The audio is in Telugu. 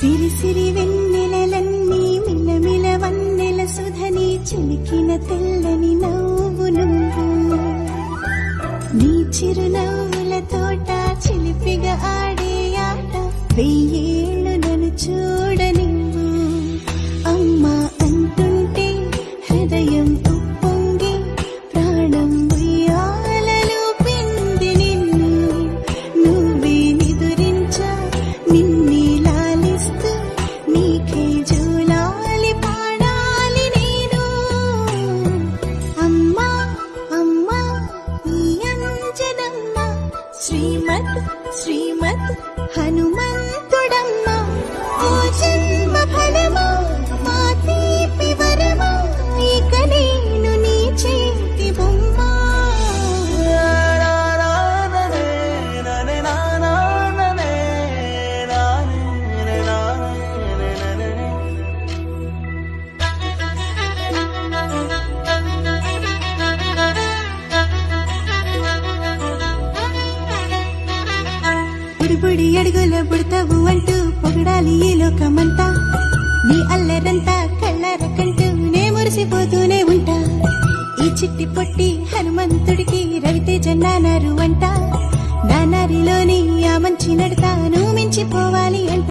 సిరి సిరి వెన్నెలలన్నీ మిలమిల వన్నెల సుధని చిలికిన తెల్లని నవ్వు నువ్వు నీ చిరునవ్వుల తోట చిలిపిగా ఆడే ఆట వెయ్యేళ్ళు నన్ను చూడనివ్వు అమ్మా అంటుంటే హృదయం ఉప్పొంగి ప్రాణం ఉయ్యాలలో పిండి నిన్ను నువ్వే నిదురించా నిన్నే లాలిస్తూ నీకే జోలాలి పాడాలి నేను అమ్మా అమ్మా ఈ అంజనమ్మ శ్రీమత్ శ్రీమత్ హనుమంతుడమ్మ ఓ జన్మ ఫలమా మా తీపి వరమా ఇక నేను నీ చేతి బొమ్మ బుడి అడుగుల బుడతావు అంటూ పొగడాలి ఈ లోకమంతా నీ అల్లరంతా కళ్ళారకంటూ నే మురిసిపోతూనే ఉంటా ఈ చిట్టి పొట్టి హనుమంతుడికి రవితేజ నానారు అంట నానారిలోని ఆ మంచి నడతా నువ్వు మించిపోవాలి అంట